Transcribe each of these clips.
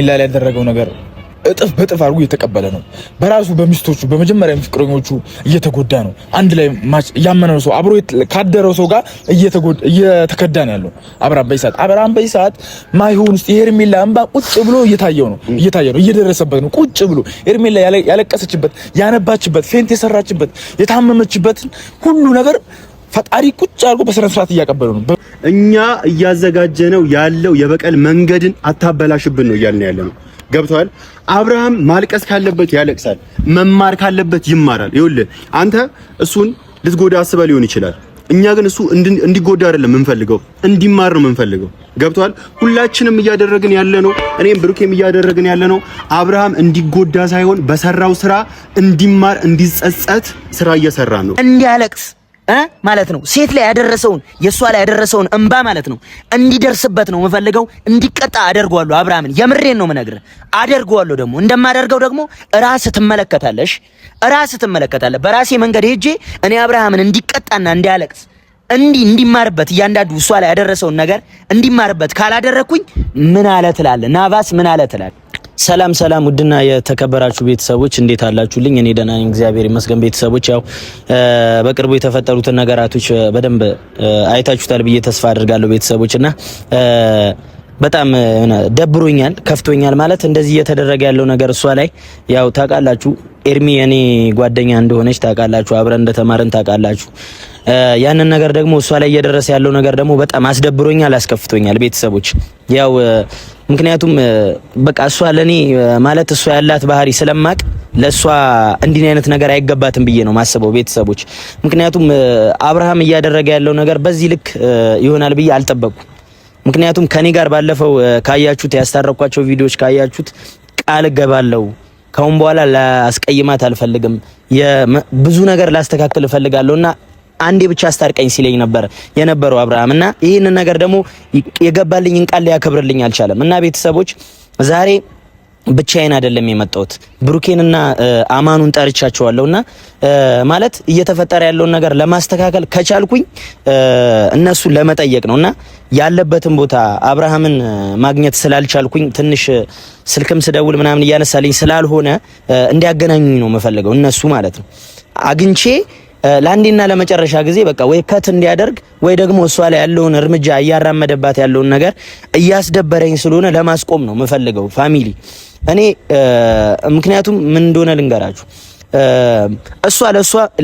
ላይ ያደረገው ነገር እጥፍ በጥፍ አድርጎ እየተቀበለ ነው። በራሱ በሚስቶቹ በመጀመሪያ ፍቅረኞቹ እየተጎዳ ነው። አንድ ላይ ያመነው ሰው አብሮ ካደረው ሰው ጋር እየተከዳ ነው ያለው አብርሃም በይሳት ማይሆን ውስጥ ሄርሜላ እንባ ቁጭ ብሎ እየታየ ነው እየደረሰበት ነው። ቁጭ ብሎ ሄርሜላ ያለቀሰችበት ያነባችበት ፌንት የሰራችበት የታመመችበት ሁሉ ነገር ፈጣሪ ቁጭ አድርጎ በስነ ስርዓት እያቀበለው ነው። እኛ እያዘጋጀነው ያለው የበቀል መንገድን አታበላሽብን ነው እያልን ያለነው። ገብቷል። አብርሃም ማልቀስ ካለበት ያለቅሳል፣ መማር ካለበት ይማራል። ይኸውልህ አንተ እሱን ልትጎዳ አስበህ ሊሆን ይችላል። እኛ ግን እሱ እንዲጎዳ አይደለም የምንፈልገው፣ እንዲማር ነው የምንፈልገው። ገብቷል። ሁላችንም እያደረግን ያለነው እኔም ብሩኬም እያደረግን ያለነው አብርሃም እንዲጎዳ ሳይሆን በሰራው ስራ እንዲማር እንዲጸጸት ስራ እየሰራ ነው። እንዲያለቅስ ማለት ነው። ሴት ላይ ያደረሰውን የሷ ላይ ያደረሰውን እንባ ማለት ነው እንዲደርስበት ነው የምፈልገው። እንዲቀጣ አደርገዋለሁ። አብርሃምን የምሬን ነው የምነግርህ። አደርገዋለሁ። ደግሞ እንደማደርገው ደግሞ ራስህ ትመለከታለህ። በራሴ መንገድ ሄጄ እኔ አብርሃምን እንዲቀጣና እንዲያለቅስ እንዲማርበት እያንዳንዱ እሷ ላይ ያደረሰውን ነገር እንዲማርበት ካላደረኩኝ ምን አለ ትላለህ? ናባስ ምን አለ ትላለህ? ሰላም ውድና የተከበራችሁ ቤተሰቦች እንዴት አላችሁልኝ? እኔ ደህና ነኝ፣ እግዚአብሔር ይመስገን። ቤተሰቦች ያው በቅርቡ የተፈጠሩትን ነገራቶች በደንብ አይታችሁታል ብዬ ተስፋ አድርጋለሁ ቤተሰቦችና በጣም ደብሮኛል፣ ከፍቶኛል። ማለት እንደዚህ እየተደረገ ያለው ነገር እሷ ላይ ያው ታውቃላችሁ፣ ኤርሚ የኔ ጓደኛ እንደሆነች ታውቃላችሁ፣ አብረን እንደተማረን ታውቃላችሁ። ያንን ነገር ደግሞ እሷ ላይ እየደረሰ ያለው ነገር ደግሞ በጣም አስደብሮኛል፣ አስከፍቶኛል ቤተሰቦች። ያው ምክንያቱም በቃ እሷ ለኔ ማለት እሷ ያላት ባህሪ ስለማቅ ለሷ እንዲህ አይነት ነገር አይገባትም ብዬ ነው ማስበው ቤተሰቦች። ምክንያቱም አብርሃም እያደረገ ያለው ነገር በዚህ ልክ ይሆናል ብዬ አልጠበቅኩም። ምክንያቱም ከኔ ጋር ባለፈው ካያችሁት ያስታረኳቸው ቪዲዮዎች ካያችሁት ቃል ገባለው ካሁን በኋላ ላስቀይማት አልፈልግም፣ ብዙ ነገር ላስተካክል እፈልጋለሁና አንዴ ብቻ አስታርቀኝ ሲለኝ ነበር የነበረው አብርሃም እና ይሄንን ነገር ደግሞ የገባልኝን ቃል ሊያከብርልኝ አልቻለም። እና ቤተሰቦች ዛሬ ብቻዬን አይደለም የመጣሁት፣ ብሩኬንና አማኑን ጠርቻቸዋለሁና ማለት እየተፈጠረ ያለውን ነገር ለማስተካከል ከቻልኩኝ እነሱን ለመጠየቅ ነውና ያለበትን ቦታ አብርሃምን ማግኘት ስላልቻልኩኝ ትንሽ ስልክም ስደውል ምናምን እያነሳልኝ ስላልሆነ እንዲያገናኙኝ ነው የምፈልገው እነሱ ማለት ነው። አግኝቼ ለአንዴና ለመጨረሻ ጊዜ በቃ ወይ ከት እንዲያደርግ ወይ ደግሞ እሷ ላይ ያለውን እርምጃ እያራመደባት ያለውን ነገር እያስደበረኝ ስለሆነ ለማስቆም ነው የምፈልገው ፋሚሊ። እኔ ምክንያቱም ምን እንደሆነ ልንገራችሁ። እሷ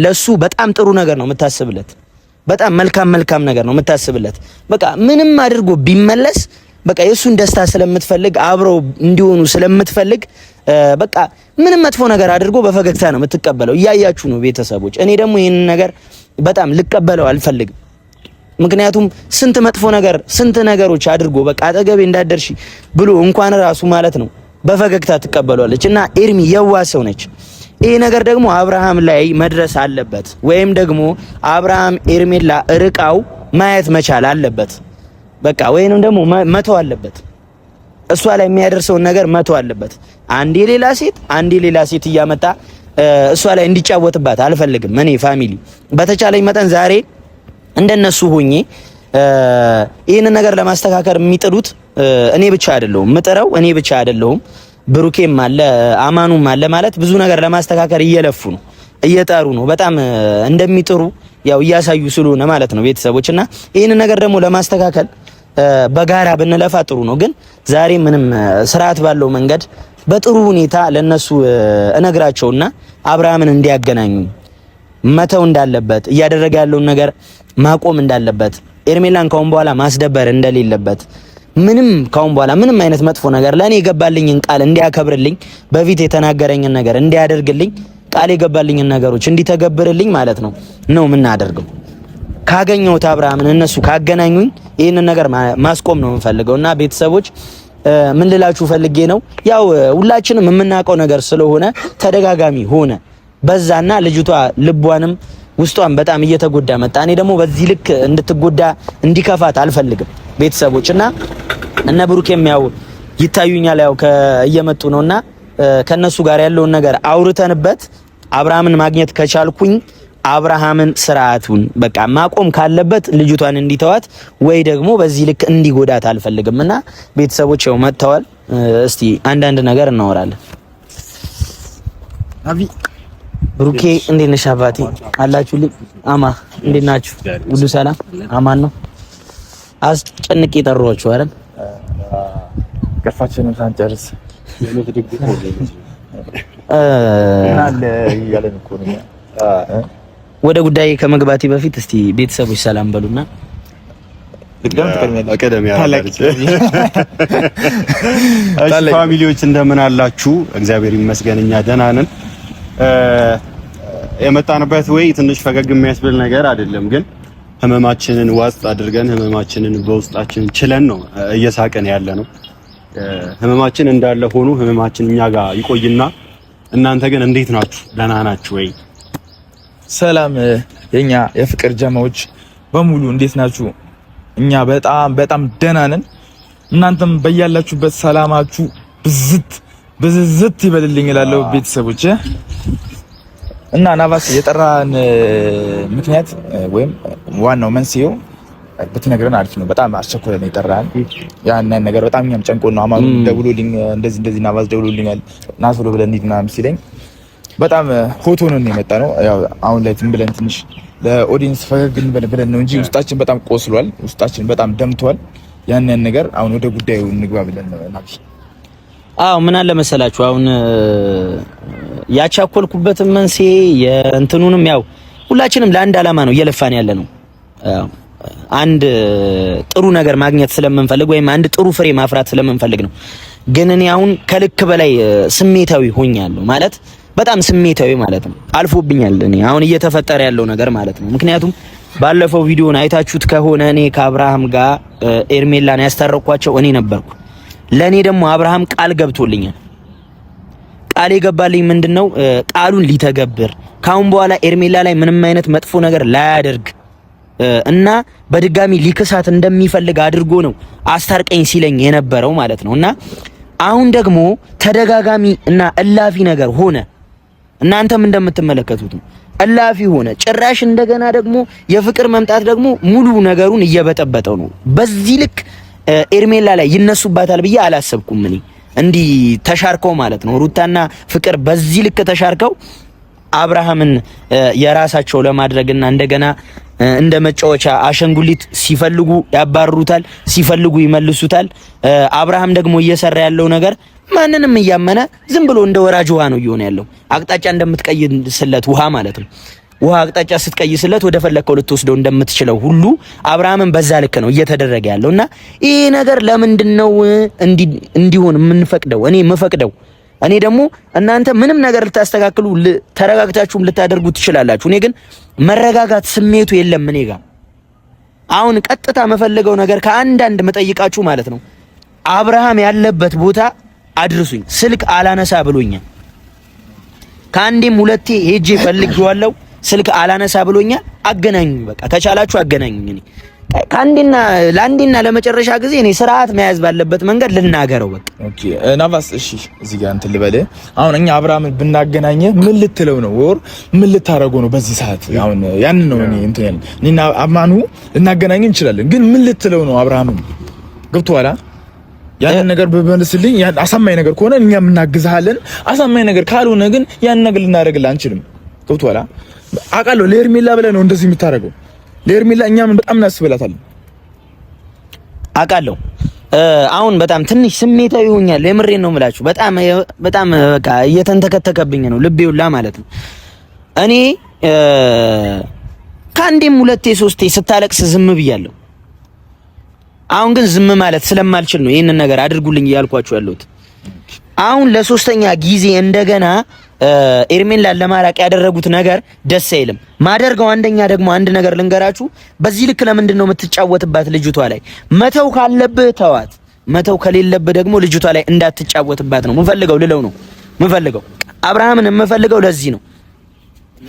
ለሱ በጣም ጥሩ ነገር ነው የምታስብለት፣ በጣም መልካም ነገር ነው የምታስብለት። በቃ ምንም አድርጎ ቢመለስ በቃ የሱን ደስታ ስለምትፈልግ አብረው እንዲሆኑ ስለምትፈልግ በቃ ምንም መጥፎ ነገር አድርጎ በፈገግታ ነው የምትቀበለው። እያያችሁ ነው ቤተሰቦች። እኔ ደግሞ ይሄን ነገር በጣም ልቀበለው አልፈልግም። ምክንያቱም ስንት መጥፎ ነገር ስንት ነገሮች አድርጎ በቃ አጠገቤ እንዳደርሺ ብሎ እንኳን ራሱ ማለት ነው በፈገግታ ትቀበሏለች። እና ኤርሚ የዋህ ሰው ነች። ይሄ ነገር ደግሞ አብርሃም ላይ መድረስ አለበት፣ ወይም ደግሞ አብርሃም ኤርሜላ ርቃው ማየት መቻል አለበት። በቃ ወይንም ደግሞ መተው አለበት። እሷ ላይ የሚያደርሰውን ነገር መተው አለበት። አንዴ ሌላ ሴት እያመጣ እሷ ላይ እንዲጫወትባት አልፈልግም። እኔ ፋሚሊ በተቻለኝ መጠን ዛሬ እንደነሱ ሆኜ ይሄን ነገር ለማስተካከል የሚጥሉት እኔ ብቻ አይደለሁም፣ ብሩኬም አለ አማኑም አለ። ማለት ብዙ ነገር ለማስተካከል እየለፉ ነው፣ እየጣሩ ነው። በጣም እንደሚጥሩ ያው እያሳዩ ስለሆነ ማለት ነው ቤተሰቦችና ይሄን ነገር ደግሞ ለማስተካከል በጋራ ብንለፋ ጥሩ ነው። ግን ዛሬ ምንም ስርዓት ባለው መንገድ በጥሩ ሁኔታ ለነሱ እነግራቸውና አብርሃምን እንዲያገናኙ መተው እንዳለበት፣ እያደረገ ያለውን ነገር ማቆም እንዳለበት፣ ኤርሜላን ካሁን በኋላ ማስደበር እንደሌለበት፣ ካሁን በኋላ ምንም አይነት መጥፎ ነገር ለኔ የገባልኝን ቃል እንዲያከብርልኝ፣ በፊት የተናገረኝን ነገር እንዲያደርግልኝ፣ ቃል የገባልኝን ነገሮች እንዲተገብርልኝ ማለት ነው የምናደርገው። ካገኘሁት አብርሃምን እነሱ ካገናኙኝ ይሄን ነገር ማስቆም ነው የምፈልገውና ቤተሰቦች ምን ልላችሁ ፈልጌ ነው፣ ያው ሁላችንም የምናውቀው ነገር ስለሆነ ተደጋጋሚ ሆነ በዛና ልጅቷ ልቧንም ውስጧን በጣም እየተጎዳ መጣ። እኔ ደግሞ በዚህ ልክ እንድትጎዳ እንዲከፋት አልፈልግም ቤተሰቦችና እነ ብሩኬም ያው ይታዩኛል፣ ያው እየመጡ ነውና ከነሱ ጋር ያለውን ነገር አውርተንበት አብርሃምን ማግኘት ከቻልኩኝ አብርሃምን ስርዓቱን በቃ ማቆም ካለበት ልጅቷን እንዲተዋት ወይ ደግሞ በዚህ ልክ እንዲጎዳት አልፈልግምና ቤተሰቦች ያው መጥተዋል። እስቲ አንዳንድ ነገር እናወራለን። አቢ ብሩኬ እንዴት ነሽ አባቴ? አላችሁልኝ? አማ እንዴት ናችሁ? ሁሉ ሰላም አማን ነው? አስጨንቄ ጠሯችሁ አይደል? ገፋችንን ሳንጨርስ ወደ ጉዳይ ከመግባቴ በፊት እስቲ ቤተሰቦች ሰላም በሉና ፋሚሊዎች እንደምን አላችሁ? እግዚአብሔር ይመስገን እኛ ደህና ነን። የመጣንበት ወይ ትንሽ ፈገግ የሚያስብል ነገር አይደለም፣ ግን ህመማችንን ዋጥ አድርገን ህመማችንን በውስጣችን ችለን ነው እየሳቀን ያለ ነው። ህመማችን እንዳለ ሆኖ ህመማችን እኛ ጋር ይቆይና እናንተ ግን እንዴት ናችሁ? ደህና ናችሁ ወይ? ሰላም የኛ የፍቅር ጀማዎች በሙሉ እንዴት ናችሁ? እኛ በጣም ደህና ነን። እናንተም በያላችሁበት ሰላማችሁ ብዝት ይበልልኝ እላለሁ ቤተሰቦች። እና ናቫስ የጠራን ምክንያት ወይም ዋናው መንስኤው ብትነግረን አሪፍ ነው። በጣም አስቸኮለን የጠራን ያን ነገር በጣም እኛም ጨንቆን ነው። አማኑ ደውሎልኝ እንደዚህ ናቫስ ደውሎልኛል ና ቶሎ ብለን እንሂድ ምናምን ሲለኝ በጣም ሆቶ ነው የመጣ ነው። ያው አሁን ላይ ዝም ብለን ትንሽ ለኦዲየንስ ፈገግ ብለን ነው እንጂ ውስጣችን በጣም ቆስሏል፣ ውስጣችን በጣም ደምቷል። ያን ነገር አሁን ወደ ጉዳዩ እንግባ ብለን ነው ናቪ። አዎ ምን አለ መሰላችሁ አሁን ያቻኮልኩበትን መንስኤ የእንትኑንም ያው ሁላችንም ለአንድ አላማ ነው እየለፋን ያለ ነው። አንድ ጥሩ ነገር ማግኘት ስለምንፈልግ ወይም አንድ ጥሩ ፍሬ ማፍራት ስለምንፈልግ ነው። ግን እኔ አሁን ከልክ በላይ ስሜታዊ ሆኛለሁ ማለት በጣም ስሜታዊ ማለት ነው። አልፎብኛል እኔ አሁን እየተፈጠረ ያለው ነገር ማለት ነው። ምክንያቱም ባለፈው ቪዲዮን አይታችሁት ከሆነ እኔ ከአብርሃም ጋር ኤርሜላን ያስታረኳቸው እኔ ነበርኩ። ለኔ ደግሞ አብርሃም ቃል ገብቶልኛል። ቃል የገባልኝ ምንድነው? ቃሉን ሊተገብር ካሁን በኋላ ኤርሜላ ላይ ምንም አይነት መጥፎ ነገር ላያደርግ እና በድጋሚ ሊክሳት እንደሚፈልግ አድርጎ ነው አስታርቀኝ ሲለኝ የነበረው ማለት ነው። እና አሁን ደግሞ ተደጋጋሚ እና እላፊ ነገር ሆነ። እናንተም እንደምትመለከቱት ነው እላፊ ሆነ። ጭራሽ እንደገና ደግሞ የፍቅር መምጣት ደግሞ ሙሉ ነገሩን እየበጠበጠው ነው። በዚህ ልክ ኤርሜላ ላይ ይነሱባታል ብዬ አላሰብኩም። እኔ እንዲህ ተሻርከው ማለት ነው ሩታና ፍቅር በዚህ ልክ ተሻርከው አብርሃምን የራሳቸው ለማድረግና እንደገና እንደ መጫወቻ አሸንጉሊት ሲፈልጉ ያባርሩታል፣ ሲፈልጉ ይመልሱታል። አብርሃም ደግሞ እየሰራ ያለው ነገር ማንንም እያመነ ዝም ብሎ እንደ ወራጅ ውሃ ነው እየሆነ ያለው። አቅጣጫ እንደምትቀይስለት ውሃ ማለት ነው። ውሃ አቅጣጫ ስትቀይስለት ወደ ፈለከው ልትወስደው እንደምትችለው ሁሉ አብርሃምን በዛ ልክ ነው እየተደረገ ያለውና ይሄ ነገር ለምንድነው እንዲሆን የምንፈቅደው? እኔ የምፈቅደው እኔ ደግሞ እናንተ ምንም ነገር ልታስተካክሉ ተረጋግታችሁም ልታደርጉ ትችላላችሁ። እኔ ግን መረጋጋት ስሜቱ የለም እኔ ጋር። አሁን ቀጥታ መፈለገው ነገር ከአንዳንድ መጠይቃችሁ ማለት ነው አብርሃም ያለበት ቦታ አድርሱኝ። ስልክ አላነሳ ብሎኛል። ከአንዴም ሁለቴ ሄጄ ፈልጌዋለሁ። ስልክ አላነሳ ብሎኛል። አገናኙኝ፣ በቃ ከቻላችሁ አገናኙኝ። እኔ ለአንዴና ለመጨረሻ ጊዜ እኔ ስርዓት መያዝ ባለበት መንገድ ልናገረው በቃ። ኦኬ ናቫስ፣ እሺ እዚህ ጋር እንትን ልበልህ። አሁን እኛ አብርሃምን ብናገናኘ ምን ልትለው ነው? ወር ምን ልታረገው ነው በዚህ ሰዓት? አሁን ያን ነው እኔ እንትን ያለ እኔና አማኑ ልናገናኝ እንችላለን፣ ግን ምን ልትለው ነው አብርሃምን? ገብቶሃል? ያን ነገር በመልስልኝ። ያን አሳማኝ ነገር ከሆነ እኛም እናግዝሃለን። አሳማኝ ነገር ካልሆነ ግን ያን ነገር ልናደርግልህ አንችልም። ገብቶሃል? አውቃለሁ ለኤርሜላ ብለህ ነው እንደዚህ የምታደርገው። ለኤርሜላ እኛም በጣም እናስብላታለን። አውቃለሁ። አሁን በጣም ትንሽ ስሜታዊ ሆኛለሁ። የምሬን ነው የምላችሁ። በጣም በቃ እየተንተከተከብኝ ነው ልቤ ሁላ ማለት ነው። እኔ ከአንዴም ሁለቴ ሶስቴ ስታለቅስ ዝም ብያለሁ። አሁን ግን ዝም ማለት ስለማልችል ነው ይሄንን ነገር አድርጉልኝ እያልኳችሁ ያለሁት። አሁን ለሶስተኛ ጊዜ እንደገና ኤርሜላን ለማራቅ ያደረጉት ነገር ደስ አይልም። ማደርገው አንደኛ ደግሞ አንድ ነገር ልንገራችሁ። በዚህ ልክ ለምንድን ነው የምትጫወትባት ልጅቷ ላይ? መተው ካለብህ ተዋት፣ መተው ከሌለብህ ደግሞ ልጅቷ ላይ እንዳትጫወትባት ነው የምፈልገው ልለው ነው የምፈልገው። አብርሃምን የምፈልገው ለዚህ ነው።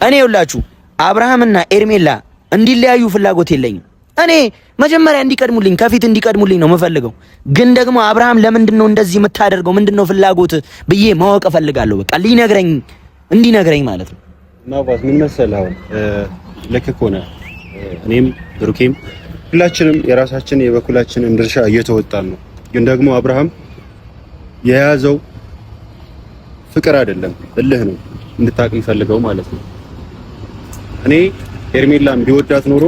እኔ ይኸውላችሁ አብርሃምና ኤርሜላ እንዲለያዩ ፍላጎት የለኝም። እኔ መጀመሪያ እንዲቀድሙልኝ ከፊት እንዲቀድሙልኝ ነው የምፈልገው። ግን ደግሞ አብርሃም ለምንድን ነው እንደዚህ የምታደርገው? ምንድነው ፍላጎት ብዬ ማወቅ እፈልጋለሁ። በቃ እንዲነግረኝ ማለት ነው። ናባስ ምን መሰለህ፣ አሁን ልክ ከሆነ እኔም ብሩኬም ሁላችንም የራሳችን የበኩላችንን ድርሻ እየተወጣን ነው። ግን ደግሞ አብርሃም የያዘው ፍቅር አይደለም እልህ ነው እንድታቅ የሚፈልገው ማለት ነው። እኔ ሄርሜላም ቢወዳት ኖሮ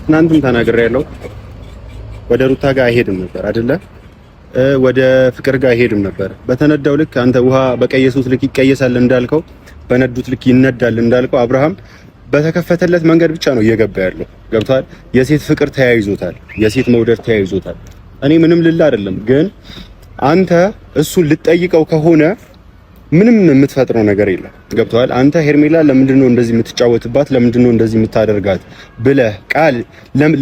ትናንትም ተናግሬያለሁ፣ ወደ ሩታ ጋር አይሄድም ነበር አይደለ? ወደ ፍቅር ጋር አይሄድም ነበር። በተነዳው ልክ አንተ ውሃ በቀየሱት ልክ ይቀየሳል እንዳልከው፣ በነዱት ልክ ይነዳል እንዳልከው አብርሃም በተከፈተለት መንገድ ብቻ ነው እየገባ ያለው። ገብቷል? የሴት ፍቅር ተያይዞታል፣ የሴት መውደድ ተያይዞታል። እኔ ምንም ልል አይደለም፣ ግን አንተ እሱን ልጠይቀው ከሆነ ምንም የምትፈጥረው ነገር የለም። ገብቷል? አንተ ሄርሜላ ለምንድነው እንደዚህ የምትጫወትባት፣ ለምንድነው እንደዚህ የምታደርጋት ብለህ ቃል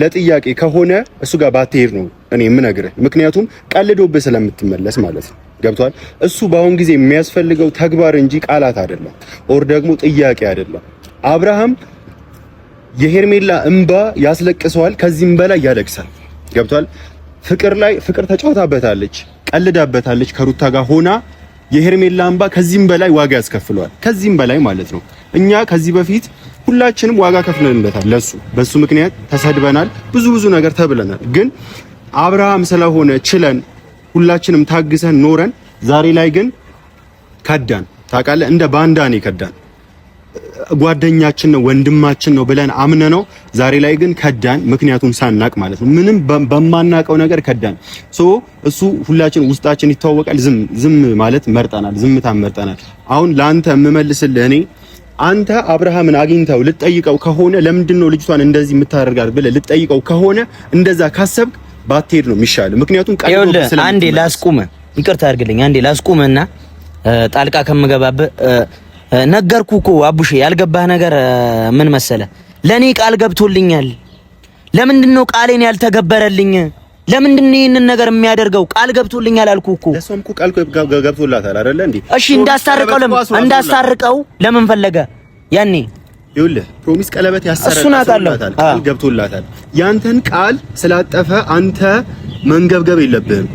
ለጥያቄ ከሆነ እሱ ጋር ባትሄድ ነው እኔ የምነግርህ። ምክንያቱም ቀልዶብህ ስለምትመለስ ማለት ነው። ገብቷል? እሱ በአሁን ጊዜ የሚያስፈልገው ተግባር እንጂ ቃላት አይደለም፣ ኦር ደግሞ ጥያቄ አይደለም። አብርሃም የሄርሜላ እንባ ያስለቅሰዋል፣ ከዚህም በላይ ያለቅሳል። ገብቷል? ፍቅር ተጫውታበታለች፣ ቀልዳበታለች ከሩታ ጋር ሆና። የሄርሜላ እንባ ከዚህም በላይ ዋጋ ያስከፍለዋል፣ ከዚህም በላይ ማለት ነው። እኛ ከዚህ በፊት ሁላችንም ዋጋ ከፍለንበታል ለሱ። በሱ ምክንያት ተሰድበናል፣ ብዙ ነገር ተብለናል። ግን አብርሃም ስለሆነ ችለን ሁላችንም ታግሰን ኖረን፣ ዛሬ ላይ ግን ከዳን። ታውቃለህ፣ እንደ ባንዳ ነው ከዳን። ጓደኛችን ነው ወንድማችን ነው ብለን አምነነው ዛሬ ላይ ግን ከዳን። ምክንያቱም ሳናቅ ማለት ነው፣ ምንም በማናቀው ነገር ከዳን። እሱ ሁላችን ውስጣችን ይታወቃል። ዝም ማለት መርጠናል፣ ዝምታን መርጠናል። አሁን ለአንተ የምመልስልህ እኔ አንተ አብርሃምን አግኝተው ልጠይቀው ከሆነ ለምንድነው ልጅቷን እንደዚህ የምታደርጋት ብለህ ልጠይቀው ከሆነ እንደዛ ካሰብክ ባትሄድ ነው የሚሻለው። ምክንያቱም አንዴ ላስቁምህ፣ ይቅርታ አድርግልኝ። አንዴ ላስቁምህና ጣልቃ ከምገባብህ ነገርኩ እኮ አቡሼ፣ ያልገባህ ነገር ምን መሰለ? ለኔ ቃል ገብቶልኛል። ለምንድነው ቃሌን ያልተገበረልኝ? ለምንድነው ይሄንን ነገር የሚያደርገው? ቃል ገብቶልኛል አልኩ እኮ። ለሷም እኮ ቃል ገብቶላታል አይደለ እንዴ? እሺ እንዳስታርቀው ለምን ፈለገ? ያኔ ይኸውልህ ፕሮሚስ ቀለበት ያሰረላታል፣ ቃል ገብቶላታል። ያንተን ቃል ስላጠፈ አንተ መንገብገብ የለብህም።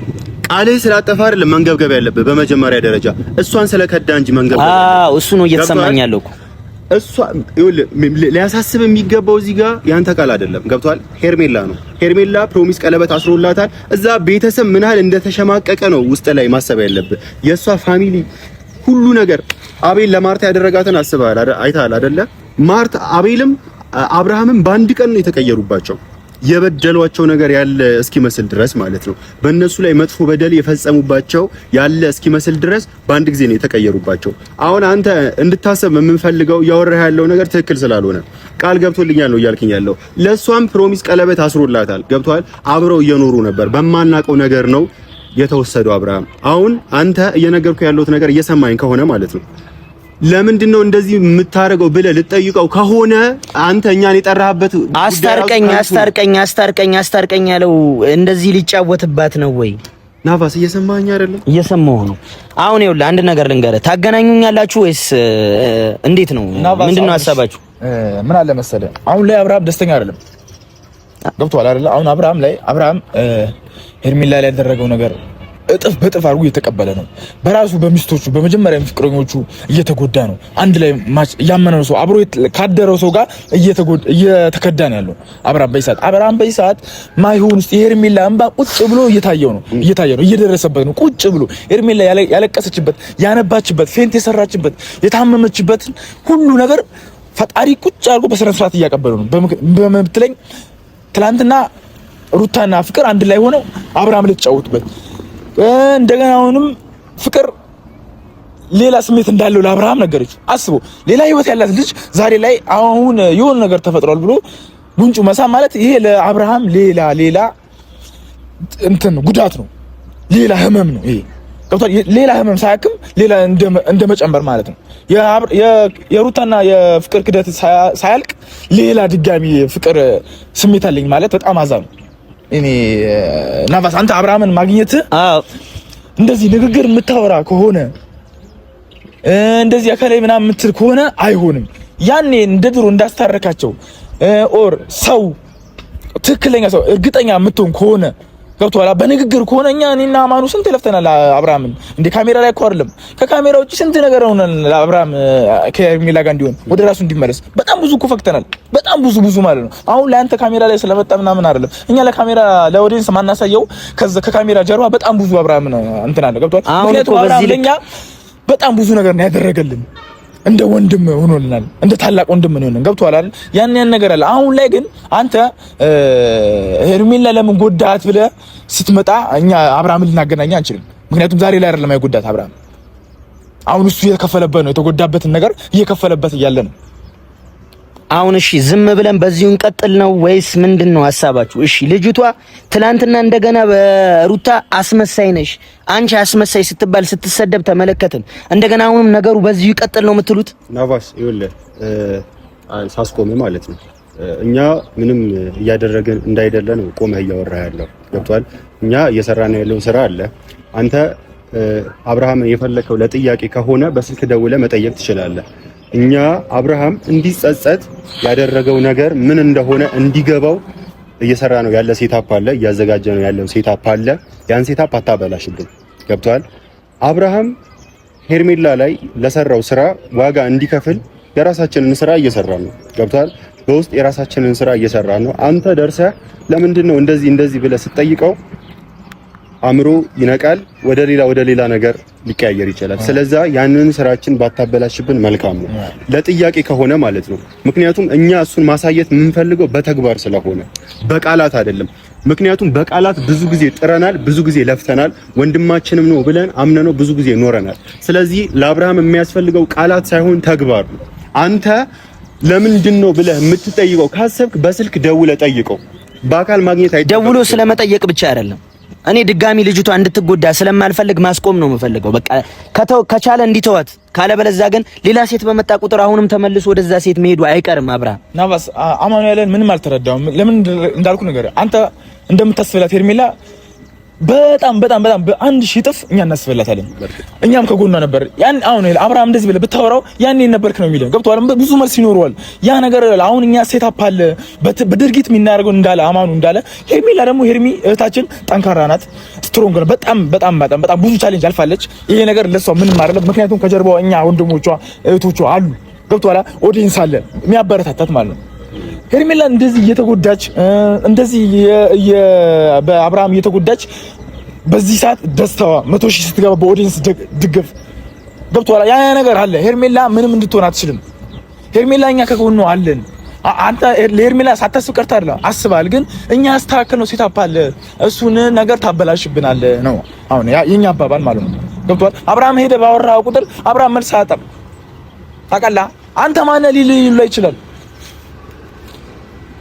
ቃልህ ስላጠፋ አይደለም መንገብገብ ያለብህ በመጀመሪያ ደረጃ እሷን ስለከዳ እንጂ መንገብገብ። እሱ ነው እየተሰማኝ ያለው እኮ። እሷ ይኸውልህ ሊያሳስብ የሚገባው እዚህ ጋር ያንተ ቃል አይደለም። ገብቷል? ሄርሜላ ነው። ሄርሜላ ፕሮሚስ ቀለበት አስሮላታል። እዛ ቤተሰብ ምን ያህል እንደተሸማቀቀ ነው ውስጥ ላይ ማሰብ ያለብህ። የእሷ ፋሚሊ ሁሉ ነገር አቤል ለማርታ ያደረጋትን አስበሃል አይተሃል አይደለ? ማርታ አቤልም አብርሃምም በአንድ ቀን ነው የተቀየሩባቸው። የበደሏቸው ነገር ያለ እስኪመስል ድረስ ማለት ነው። በእነሱ ላይ መጥፎ በደል የፈጸሙባቸው ያለ እስኪመስል ድረስ በአንድ ጊዜ ነው የተቀየሩባቸው። አሁን አንተ እንድታሰብ የምንፈልገው ያወራህ ያለው ነገር ትክክል ስላልሆነ ቃል ገብቶልኛል ነው እያልክኝ ያለው። ለሷም ፕሮሚስ ቀለበት አስሮላታል። ገብቷል? አብረው እየኖሩ ነበር። በማናቀው ነገር ነው የተወሰደው አብርሃም። አሁን አንተ እየነገርኩ ያለሁት ነገር እየሰማኝ ከሆነ ማለት ነው ለምንድነው እንደዚህ የምታረገው ብለህ ልጠይቀው ከሆነ አንተ እኛን የጠራህበት አስታርቀኝ ያለው እንደዚህ ሊጫወትባት ነው ወይ? ናፋስ እየሰማኸኝ አይደለም? እየሰማሁ ነው። አሁን ይኸውልህ አንድ ነገር ልንገርህ። ታገናኙኛላችሁ ወይስ እንዴት ነው? ምንድነው ሀሳባችሁ? ምን አለ መሰለህ፣ አሁን ላይ አብርሃም ደስተኛ አይደለም። ገብቶሃል አይደለ? አሁን አብርሃም ሄርሜላ ላይ ያደረገው ነገር እጥፍ በጥፍ አድርጎ እየተቀበለ ነው። በራሱ በሚስቶቹ በመጀመሪያ ፍቅረኞቹ እየተጎዳ ነው። አንድ ላይ ያመነው ሰው አብሮ ካደረው ሰው ጋር እየተከዳ ነው ያለው አብርሃም በይሳት ማይሆን ውስጥ የሄርሜላ እንባ ቁጭ ብሎ እየታየ ነው እየደረሰበት ነው። ቁጭ ብሎ ሄርሜላ ያለቀሰችበት፣ ያነባችበት፣ ፌንት የሰራችበት፣ የታመመችበት ሁሉ ነገር ፈጣሪ ቁጭ አድርጎ በስነ ስርዓት እያቀበለው ነው። በመብትለኝ ትላንትና ሩታና ፍቅር አንድ ላይ ሆነው አብርሃም ልትጫወቱበት እንደገና አሁንም ፍቅር ሌላ ስሜት እንዳለው ለአብርሃም ነገረችው። አስበው፣ ሌላ ህይወት ያላት ልጅ ዛሬ ላይ አሁን የሆነ ነገር ተፈጥሯል ብሎ ጉንጩ መሳም ማለት ይሄ ለአብርሃም ሌላ እንትን ጉዳት ነው፣ ሌላ ህመም ነው። ይሄ ገብቷል? ሌላ ህመም ሳያክም ሌላ እንደመጨመር ማለት ነው። የሩታና የፍቅር ክደት ሳያልቅ ሌላ ድጋሚ ፍቅር ስሜት አለኝ ማለት በጣም አዛ ነው። እኔ ናፋስ አንተ አብርሃምን ማግኘት እንደዚህ ንግግር የምታወራ ከሆነ እንደዚህ አካላይ ምናምን የምትል ከሆነ አይሆንም። ያኔ እንደ ድሮ እንዳስታረካቸው ኦር ሰው ትክክለኛ ሰው እርግጠኛ የምትሆን ከሆነ ገብቶሃል? በንግግር ከሆነ እኔና አማኑ ስንት ለፍተናል አብርሃምን። እንደ ካሜራ ላይ እኮ አይደለም ከካሜራ ውጪ ስንት ነገር ሆነን አብርሃም ከሚላ ጋር እንዲሆን ወደ ራሱ እንዲመለስ በጣም ብዙ እኮ ፈክተናል። በጣም ብዙ ማለት ነው። አሁን ላይ አንተ ካሜራ ላይ ስለመጣ ምናምን አይደለም። እኛ ለካሜራ ለኦዲየንስ ማናሳየው ከካሜራ ጀርባ በጣም ብዙ አብርሃም እንትን አለ። ገብቶሃል? ምክንያቱም አብርሃም ለኛ በጣም ብዙ ነገር ነው ያደረገልን። እንደ ወንድም ሆኖልናል። እንደ ታላቅ ወንድም ነው ሆነን ገብቶሃል አይደል? ያን ነገር አለ። አሁን ላይ ግን አንተ ሄርሜላ ለምን ጎዳት ብለህ ስትመጣ እኛ አብርሃምን ልናገናኝ አንችልም። ምክንያቱም ዛሬ ላይ አይደለም አይጎዳት አብርሃም። አሁን እሱ እየከፈለበት ነው፣ የተጎዳበትን ነገር እየከፈለበት እያለ ነው። አሁን እሺ ዝም ብለን በዚሁ እንቀጥል ነው ወይስ ምንድነው ሐሳባችሁ? እሺ ልጅቷ ትላንትና እንደገና በሩታ አስመሳይ ነሽ አንቺ አስመሳይ ስትባል ስትሰደብ ተመለከትን። እንደገና አሁንም ነገሩ በዚሁ ይቀጥል ነው የምትሉት? ናቫስ ይኸውልህ ሳስቆም ማለት ነው እኛ ምንም እያደረግን እንዳይደለ ነው ቆመህ እያወራህ ያለው ገብቷል። እኛ እየሰራን ያለው ስራ አለ። አንተ አብርሃምን የፈለከው ለጥያቄ ከሆነ በስልክ ደውለህ መጠየቅ ትችላለህ። እኛ አብርሃም እንዲጸጸት ያደረገው ነገር ምን እንደሆነ እንዲገባው እየሰራ ነው ያለ ሴታፕ አለ፣ እያዘጋጀ ነው ያለው ሴታፕ አለ። ያን ሴታፕ አታበላሽብን። ገብቷል? አብርሃም ሄርሜላ ላይ ለሰራው ስራ ዋጋ እንዲከፍል የራሳችንን ስራ እየሰራ ነው። ገብቷል? በውስጥ የራሳችንን ስራ እየሰራ ነው። አንተ ደርሰህ ለምንድን ነው እንደዚህ ብለህ ስትጠይቀው አእምሮ ይነቃል፣ ወደ ሌላ ነገር ሊቀያየር ይችላል። ስለዚህ ያንን ስራችን ባታበላሽብን መልካም ነው፣ ለጥያቄ ከሆነ ማለት ነው። ምክንያቱም እኛ እሱን ማሳየት የምንፈልገው በተግባር ስለሆነ በቃላት አይደለም። ምክንያቱም በቃላት ብዙ ጊዜ ጥረናል፣ ብዙ ጊዜ ለፍተናል፣ ወንድማችንም ነው ብለን አምነነው ብዙ ጊዜ ኖረናል። ስለዚህ ለአብርሃም የሚያስፈልገው ቃላት ሳይሆን ተግባር ነው። አንተ ለምንድን ነው ብለህ የምትጠይቀው ካሰብክ በስልክ ደውለህ ጠይቀው። በአካል ማግኘት ደውሎ ስለመጠየቅ ብቻ አይደለም። እኔ ድጋሚ ልጅቷ እንድትጎዳ ስለማልፈልግ ማስቆም ነው የምፈልገው። በቃ ከቻለ እንዲተዋት፣ ካለበለዛ ግን ሌላ ሴት በመጣ ቁጥር አሁንም ተመልሶ ወደዛ ሴት መሄዱ አይቀርም። አብርሃም ናባስ አማኑ ያለን ምንም አልተረዳውም። ለምን እንዳልኩ ነገር አንተ እንደምታስፈላት ሄርሜላ በጣም በአንድ ሺህ እጥፍ እኛ እናስፈላታለን። እኛም ከጎኗ ነበር። ያን አሁን አብርሃም እንደዚህ ብለህ ብታወራው ያኔ ነበርክ ነው የሚለው። ገብቶሃል? ብዙ መልስ ይኖረዋል ያ ነገር። አሁን እኛ ሴታፕ አለ በድርጊት የሚናደርገው እንዳለ አማኑ እንዳለ። ሄርሜላ ደግሞ ሄርሚ እህታችን ጠንካራ ናት፣ ስትሮንግ ነው። በጣም ብዙ ቻሌንጅ አልፋለች። ይሄ ነገር ለሷ ምንም አይደለም። ምክንያቱም ከጀርባው እኛ ወንድሞቿ እህቶቿ አሉ። ገብቶሃል? ኦዲየንስ አለ የሚያበረታታት ማለት ነው። ሄርሜላ እንደዚህ እየተጎዳች እንደዚህ በአብርሃም እየተጎዳች በዚህ ሰዓት ደስታዋ 100,000 ስትገባ በኦዲየንስ ድግፍ ገብቶሃል? ያ ነገር አለ። ሄርሜላ ምንም እንድትሆን አትችልም። ሄርሜላ እኛ ከጎኗ አለን። አንተ ለሄርሜላ ሳታስብ ቀርታ አይደለም አስባል፣ ግን እኛ አስተካከል ነው ሴታፕ አለ። እሱን ነገር ታበላሽብናል ነው አሁን የኛ አባባል ማለት ነው። ገብቶሃል? አብርሃም ሄደ ባወራው ቁጥር አብርሃም መልስ አያጣም። ታውቃለህ? አንተ ማነህ ሊል ይችላል።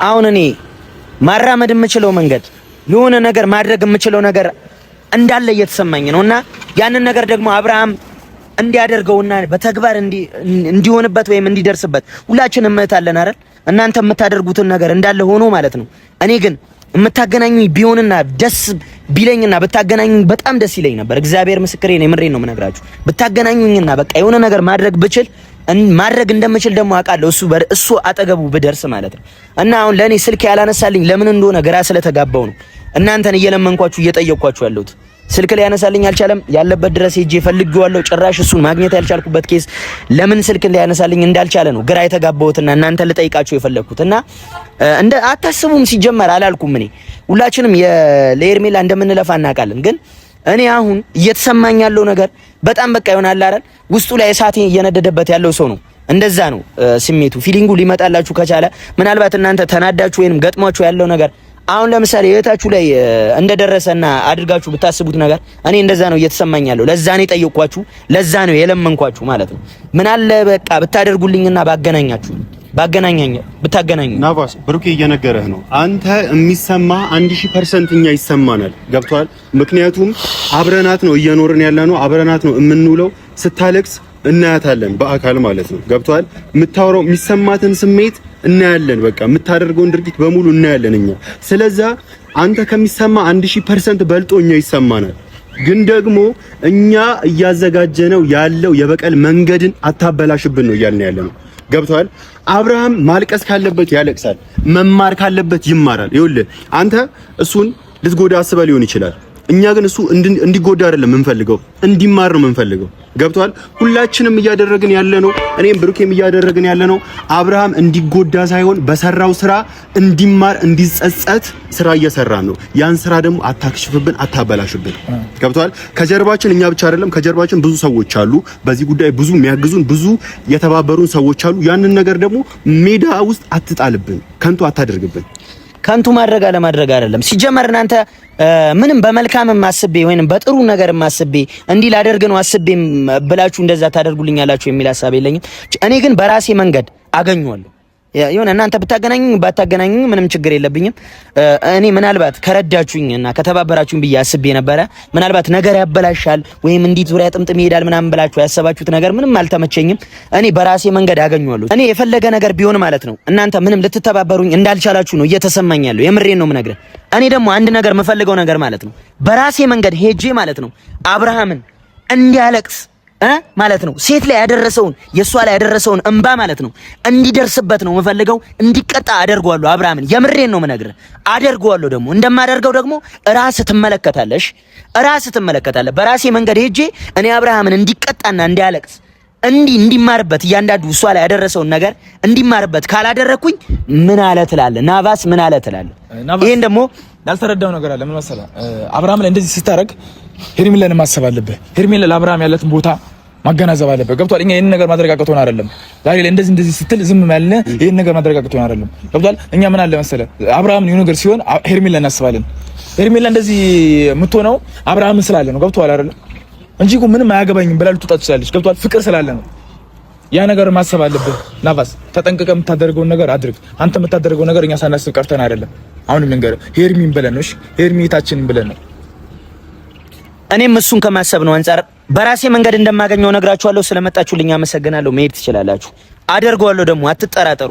አሁን እኔ ማራመድ የምችለው መንገድ የሆነ ነገር ማድረግ የምችለው ነገር እንዳለ እየተሰማኝ ነውና ያንን ነገር ደግሞ አብርሃም እንዲያደርገውና በተግባር እንዲሆንበት ወይም እንዲደርስበት ሁላችንም እምታለን አይደል? እናንተ የምታደርጉትን ነገር እንዳለ ሆኖ ማለት ነው። እኔ ግን የምታገናኙኝ ቢሆንና ደስ ቢለኝና ብታገናኙኝ በጣም ደስ ይለኝ ነበር። እግዚአብሔር ምስክሬ ነው፣ የምሬን ነው የምነግራችሁ። ብታገናኙኝና በቃ የሆነ ነገር ማድረግ ብችል ማድረግ እንደምችል ደግሞ አውቃለሁ። እሱ አጠገቡ ብደርስ ማለት ነው። እና አሁን ለኔ ስልክ ያላነሳልኝ ለምን እንደሆነ ግራ ስለተጋባው ነው እናንተን እየለመንኳችሁ እየጠየቅኳችሁ ያለሁት። ስልክ ላይ ያነሳልኝ አልቻለም። ያለበት ድረስ ሄጄ ፈልጌዋለሁ። ጭራሽ እሱን ማግኘት ያልቻልኩበት ኬስ ለምን ስልክ ላይ ያነሳልኝ እንዳልቻለ ነው ግራ የተጋባሁትና እናንተን ልጠይቃችሁ የፈለኩት። እና እንደ አታስቡም ሲጀመር አላልኩም። እኔ ሁላችንም ለሄርሜላ እንደምንለፋ እናውቃለን። ግን እኔ አሁን እየተሰማኝ ያለው ነገር በጣም በቃ ይሆናል አይደል? ውስጡ ላይ እሳት እየነደደበት ያለው ሰው ነው። እንደዛ ነው ስሜቱ፣ ፊሊንጉ ሊመጣላችሁ ከቻለ ምናልባት እናንተ ተናዳችሁ ወይንም ገጥሟችሁ ያለው ነገር አሁን ለምሳሌ እህታችሁ ላይ እንደደረሰና አድርጋችሁ ብታስቡት ነገር እኔ እንደዛ ነው እየተሰማኝ ያለው። ለዛ ነው የጠየቅኳችሁ፣ ለዛ ነው የለመንኳችሁ ማለት ነው። ምን አለ በቃ ብታደርጉልኝና ብታገናኙ። ናባስ ብሩኬ እየነገረህ ነው። አንተ የሚሰማ 1000% እኛ ይሰማናል። ገብቷል? ምክንያቱም አብረናት ነው እየኖርን ያለ ነው፣ አብረናት ነው የምንውለው። ስታለቅስ እናያታለን በአካል ማለት ነው። ገብቷል? የምታወራው የሚሰማትን ስሜት እናያለን። በቃ የምታደርገውን ድርጊት በሙሉ እናያለን እኛ። ስለዛ አንተ ከሚሰማ 1000% በልጦ እኛ ይሰማናል። ግን ደግሞ እኛ እያዘጋጀነው ያለው የበቀል መንገድን አታበላሽብን ነው እያልን ያለ ነው። ገብቷል? አብርሃም ማልቀስ ካለበት ያለቅሳል፣ መማር ካለበት ይማራል። ይኸውልህ አንተ እሱን ልትጎዳ አስበህ ሊሆን ይችላል። እኛ ግን እሱ እንዲጎዳ አይደለም የምንፈልገው፣ እንዲማር ነው የምንፈልገው። ገብቷል? ሁላችንም እያደረግን ያለ ነው፣ እኔም ብሩኬም እያደረግን ያለ ነው። አብርሃም እንዲጎዳ ሳይሆን በሰራው ስራ እንዲማር እንዲጸጸት ስራ እየሰራን ነው። ያን ስራ ደግሞ አታክሽፍብን፣ አታበላሽብን። ገብቷል? ከጀርባችን እኛ ብቻ አይደለም፣ ከጀርባችን ብዙ ሰዎች አሉ። በዚህ ጉዳይ ብዙ የሚያግዙን ብዙ የተባበሩን ሰዎች አሉ። ያንን ነገር ደግሞ ሜዳ ውስጥ አትጣልብን፣ ከንቱ አታደርግብን። ከንቱ ማድረግ አለማድረግ አይደለም። ሲጀመር እናንተ ምንም በመልካምም አስቤ ወይንም በጥሩ ነገርም አስቤ እንዲህ ላደርግ ነው አስቤ ብላችሁ እንደዛ ታደርጉልኛላችሁ የሚል ሐሳብ የለኝም። እኔ ግን በራሴ መንገድ አገኘዋለሁ። የሆነ እናንተ ብታገናኙ ባታገናኙ ምንም ችግር የለብኝም። እኔ ምናልባት ከረዳችሁኝና ከተባበራችሁኝ ብዬ አስቤ ነበረ። ምናልባት ነገር ያበላሻል ወይም እንዲህ ዙሪያ ጥምጥም ይሄዳል ምናምን ብላችሁ ያሰባችሁት ነገር ምንም አልተመቸኝም። እኔ በራሴ መንገድ አገኘዋለሁ። እኔ የፈለገ ነገር ቢሆን ማለት ነው እናንተ ምንም ልትተባበሩኝ እንዳልቻላችሁ ነው እየተሰማኝ ያለው። የምሬን ነው የምነግርህ። እኔ ደግሞ አንድ ነገር የምፈልገው ነገር ማለት ነው በራሴ መንገድ ሄጄ ማለት ነው አብርሃምን እንዲያለቅስ ማለት ነው ሴት ላይ ያደረሰውን የሷ ላይ ያደረሰውን እንባ ማለት ነው እንዲደርስበት ነው የምፈልገው። እንዲቀጣ አደርገዋለሁ። አብርሃምን የምሬን ነው የምነግርህ አደርገዋለሁ። ደግሞ እንደማደርገው ደግሞ ራስህ ትመለከታለሽ፣ ራስህ ትመለከታለህ። በራሴ መንገድ ሄጄ እኔ አብርሃምን እንዲቀጣና እንዲያለቅስ እንዲማርበት እያንዳንዱ እሷ ላይ ያደረሰውን ነገር እንዲማርበት ካላደረኩኝ ምን አለ ትላለህ? ናቫስ ምን አለ ትላለህ? ይሄን ደግሞ ያልተረዳው ነገር አለ። ምን መሰለህ አብርሃም ላይ እንደዚህ ስታረግ ሄርሜላን ማሰብ አለብህ። ሄርሜላ ለአብርሃም ያለትን ቦታ ማገናዘብ አለብህ። ገብቷል? እኛ ይሄን ነገር ማድረግ አቅቶን አይደለም። ዛሬ ላይ እንደዚህ ስትል ዝም ማለት ይሄን ነገር ማድረግ አቅቶን አይደለም። ገብቷል? እኛ ምን አለ መሰለህ አብርሃም የሆነ ነገር ሲሆን ሄርሜላን እናስባለን። ሄርሜላ እንደዚህ የምትሆነው አብርሃም ስላለ ነው። ገብቷል አይደል? እንጂ እኮ ምንም አያገባኝም ብላ ልትወጣ ትችላለች። ገብቷል? ፍቅር ስላለ ነው። ያ ነገር ማሰብ አለብህ። ናቫስ ተጠንቅቀህ የምታደርገውን ነገር አድርግ። አንተ የምታደርገው ነገር እኛ ሳናስብ ቀርተን አይደለም። አሁንም ልንገርህ ሄርሚን ብለን ነው። ሄርሚታችንን ብለን ነው። እኔም እሱን ከማሰብ ነው አንፃር በራሴ መንገድ እንደማገኘው ነግራችኋለሁ። ስለመጣችሁልኝ አመሰግናለሁ። መሄድ ትችላላችሁ። አደርገዋለሁ ደግሞ አትጠራጠሩ።